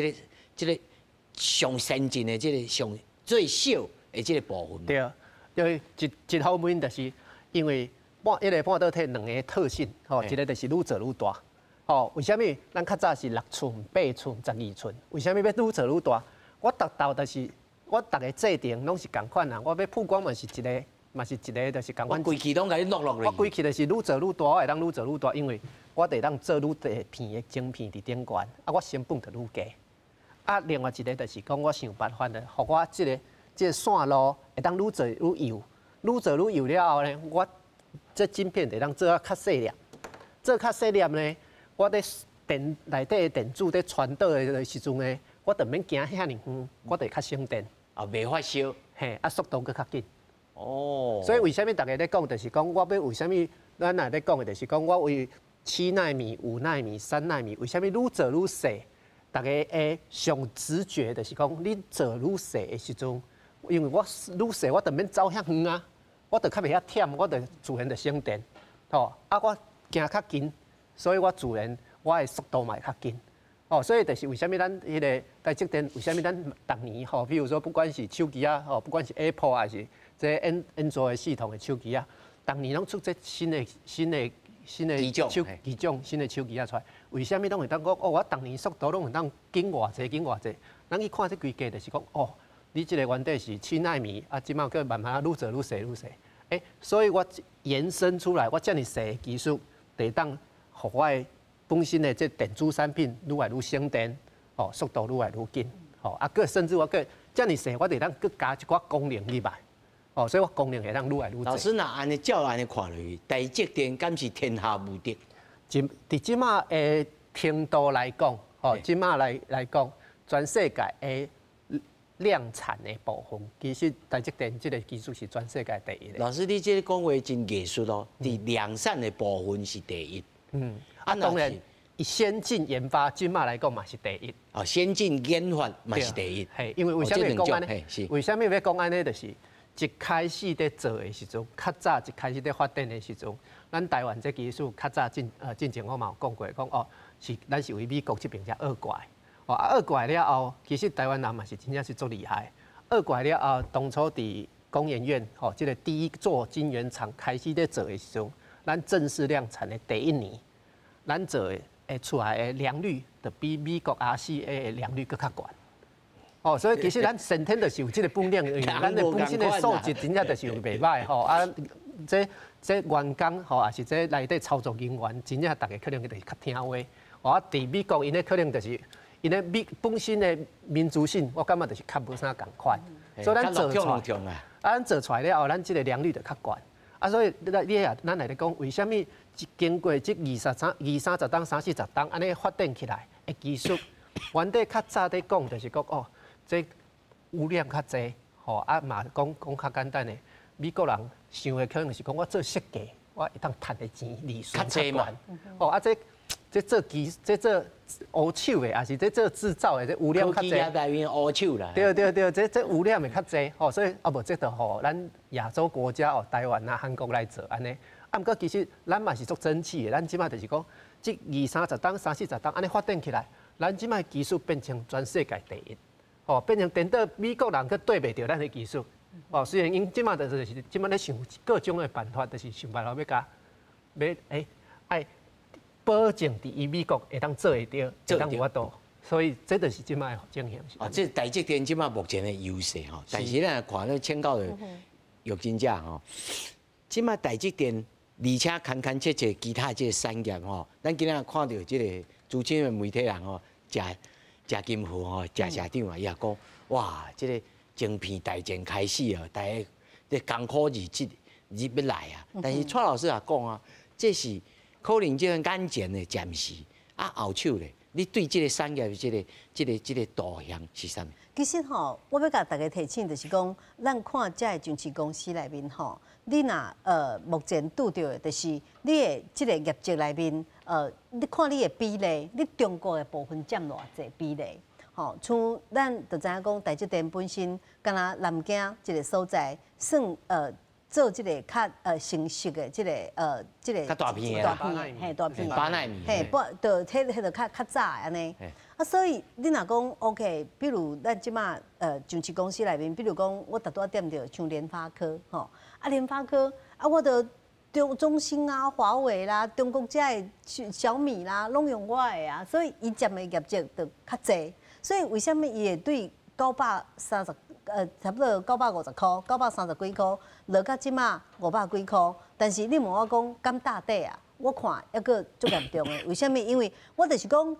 A: 这个上先进的这个上最小的这个部分。
D: 对，因为一方面就是因为一个半导体两个特性，吼，一个就是愈做愈大。哦，为什么咱较早是6寸、8寸、12寸？为什么要愈做愈大？我就是我逐个制定拢是共款啦。我要曝光嘛是一个，就是共款。
A: 我规期拢甲你落去。
D: 我规期就是愈做愈大，我会当愈做愈大，因为我得当做愈大片的晶片伫顶悬，啊，我成本就愈低。啊，另外一个就是讲，我想办法的，互我这个线路会当愈做愈幼，愈做愈幼了后呢，我这晶片得当做啊较细粒，做较细粒呢。我在电内底的电阻在传导的时阵呢，我就免行遐尔远，我就较省电。
A: 啊，袂发烧。
D: 嘿，啊，速度佫较紧。
A: 哦。
D: 所以为什么大家咧讲，就是讲我要为什么咱来咧讲的，就是讲我为7奈米、5奈米、3奈米，为什么愈做愈细？大家诶上直觉就是讲，你做愈细的时阵，因为我愈细，我就免走遐远啊，我就较袂遐忝，我就自然就省电。吼，啊，我行较近。所以我自然我的速度嘛会较紧，哦，所以就是为什么咱迄个台积电，为什么咱逐年吼，比如说不管是手机啊，吼，不管是 Apple 还是这 Android 系统的手机啊，逐年拢出这新的
A: 机
D: 种新的手机啊出来，为什么拢会当讲哦？我逐年速度拢会当紧偌济？咱去看这规格就是讲哦，你这个原底是7奈米啊，即马佫慢慢愈做愈细，所以我延伸出来，我遮尔细的技术，得当。互我本身的这电子产品愈来愈省电，哦，速度愈来愈紧，哦，啊，甚至我遮尔细，我得当佫加一寡功能入来，哦，所以我功能会当愈来愈多。
A: 老师，那安尼照安尼看落去，台积电敢是天下无敌？
D: 伫即马的程度来讲，哦，即马来讲，全世界的量产的部分，其实台积电这个技术是全世界第一的。
A: 老师，你这讲话真艺术哦，伫量产的部分是第一。
D: 当然，以先进研发，今嘛来讲嘛是第一。
A: 哦，先进研发嘛是第一。
D: 因为为什么讲安尼？为什么要讲安尼？就是一开始在做的时阵，较早一开始在发展的时阵，咱台湾这技术较早进前我嘛有讲过，讲哦咱是为美国这边才学过来，哦学过来了后，其实台湾人嘛是真正是足厉害。学过来了后，当初伫工研院这个第一座晶圆厂开始在做的时阵，咱正式量产的第一年，咱做的出来的良率就比美国 RCA 的良率更较高。哦，所以其实咱先天就是有这个本领，因为咱的本身的素质真正就是有袂歹吼。啊，这员工吼，也是这内底操作人员，真正大家可能就是较听话。哦，伫美国因咧可能就是因咧本身的民族性，我感觉就是较无啥共款。所以咱做出来，咱做出来了后，咱这个良率就较高。啊，所以你啊，咱来咧讲，为什么经过这20-30档、30-40档安尼发展起来的技术，原底较早在讲就是讲哦。这污染较济，吼啊嘛讲较简单的，美国人想的可能是讲我做设计，我会当赚的钱利润较济嘛，哦啊这做乌手的，也是这做制造的，这污染较济。科技业内面乌手啦。对，这污染的较济，吼所以啊无这就吼咱亚洲国家哦，台湾啊、韩国来做安尼，啊毋过其实咱嘛是足争气的，咱即摆就是讲这20-30档、30-40档安尼发展起来，咱即摆技术变成全世界第一。哦，变成等到美国人去对袂着咱的技术，哦，虽然因即马就是即马咧想各种的办法，就是想办法要甲爱保证伫伊美国会当做会着，会当有法度，所以这就是即马的情形。
A: 啊，这台积电即马目前的优势吼，但是咱看咧请教的玉金姐吼，即马台积电而且牵切其他即个产业吼，咱今仔看到即个资深的媒体人吼，谢金富吼，谢社长啊，伊也讲，哇，即个晶片大战开始啊，大家这艰苦日子要来啊。但是蔡老师也讲啊，这是可能即个眼前的暂时，啊后手咧，你对即个产业即个导向是啥物？
B: 其实吼，我要甲大家提醒，就是讲，咱看这上市公司内面吼，你若目前拄到的，就是你的即个业绩内面，你看你的比例，你中国的部分占偌济比例？吼，像咱就知影讲，台积电本身，敢若南京一个所在，算做即个较成熟的即个
A: 较大片
B: 嘿，大片
A: 8奈米，
B: 嘿，不，就迄个较早的安尼。啊，所以你若讲 OK， 比如咱即马上市公司内面，比如讲我拄点着像联发科吼，啊联发科啊，我着中兴啊、华为啦、中国遮的小米啦，拢用我的啊，所以伊占的业绩就较济。所以为什么伊会对930差不多950块、930几块，落到即马500几块？但是你问我讲敢打底啊？我看抑个足严重的。为什么？因为我就是讲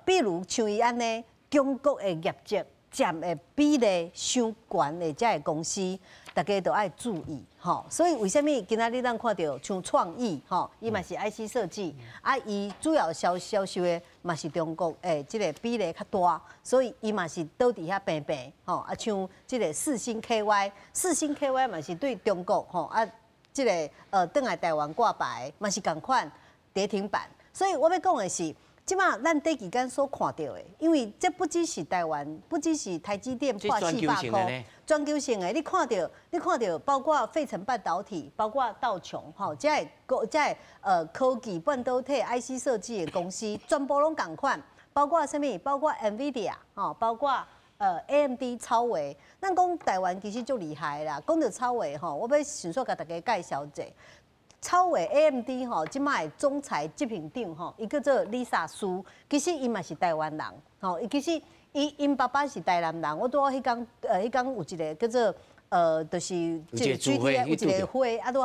B: 比如像伊安尼，中国的业绩占的比例伤悬的遮个公司，大家都爱注意吼。所以为什么今仔日咱看到像创意吼，伊嘛是 IC 设计，啊，伊主要销售的嘛是中国诶，即个比例较大，所以伊嘛是倒伫遐平平吼。啊，像即个4星 KY 嘛是对中国吼啊。即个转来台湾挂牌，嘛是共款跌停板，所以我要讲的是，即马咱第几间所看到的，因为这不只是台湾，不只是台积电破400块，全球性的，你看到，包括费城半导体，包括道琼，吼，这科技半导体 IC 设计的公司，全部拢共款，包括什么？包括 NVIDIA， 吼，包括。AMD 超微，咱讲台湾其实足厉害啦。讲到超微吼，我要迅速甲大家介绍者。超微 AMD 吼，即卖总裁执行长吼，伊叫做李萨苏，其实伊嘛是台湾人吼。伊其实因爸爸是台南人，我拄好迄天有一个叫做就是即个 GT 有一个会，啊拄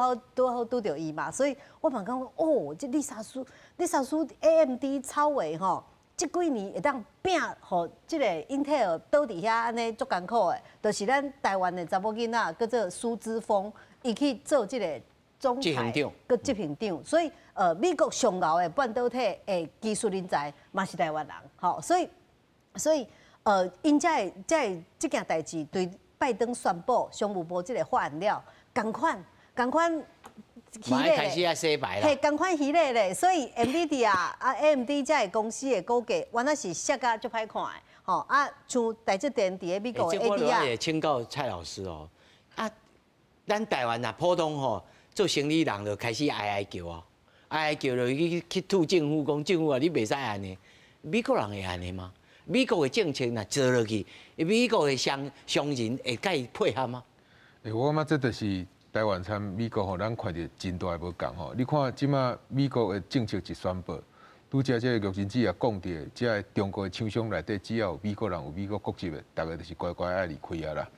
B: 好拄着伊嘛，所以我嘛讲哦，这李萨苏 AMD 超微吼。即几年会当拼，互即个 Intel 倒伫遐安尼足艰苦的，就是咱台湾的查某囡仔叫做苏之峰，伊去做即个总裁个执行长，所以美国上流的半导体的技术人才嘛是台湾人，吼，所以因即件代志对拜登宣布商务部即个法案了，共款。
A: 马上开始要洗牌啦，
B: 嘿，共款系列咧，所以 NVIDIA 啊、AMD 这个公司的股价，原来是摔甲足歹看的，吼啊，像台积电伫咧美国的 ADR。
A: 也请教蔡老师哦，啊，咱台湾啊，普通吼做生意人就开始哀叫啊，哀叫就去吐政府讲，政府啊你袂使安尼，美国人会安尼吗？美国的政策若做落去，美国的商人会甲伊配合吗？
C: 我感觉这就是台湾参美国吼，咱看着真大无共吼。你看即马美国的政策一宣布，拄则这个玉珍姊也讲着，这中国的厂商内底只要有美国人有美国国籍的，大家就是乖乖爱离开啊啦。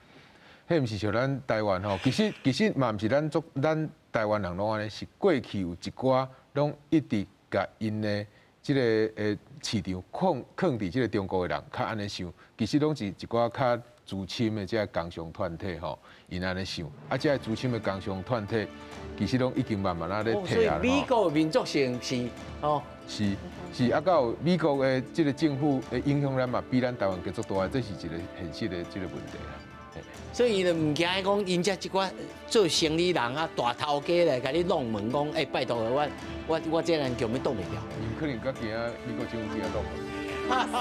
C: 迄毋是像咱台湾吼，其实嘛毋是咱台湾人拢安尼，是过去有一寡拢一直甲因的即个市场控伫即个中国的人较安尼想，其实拢是一寡较资深的即个工商团体吼，因安尼想，啊，即个资深的工商团体其实拢已经慢慢啊咧退啊。
A: 所以美国的民族性是哦，
C: 是啊，到美国的即个政府的影响咱嘛，比咱台湾更足大，这是一个现实的即个问题啦。
A: 所以伊就唔惊讲，因遮即寡做生意人啊，大头家来甲你弄门讲，拜托我这人叫要挡袂掉。
C: 有可能甲惊美国政府惊弄。
B: 马斯克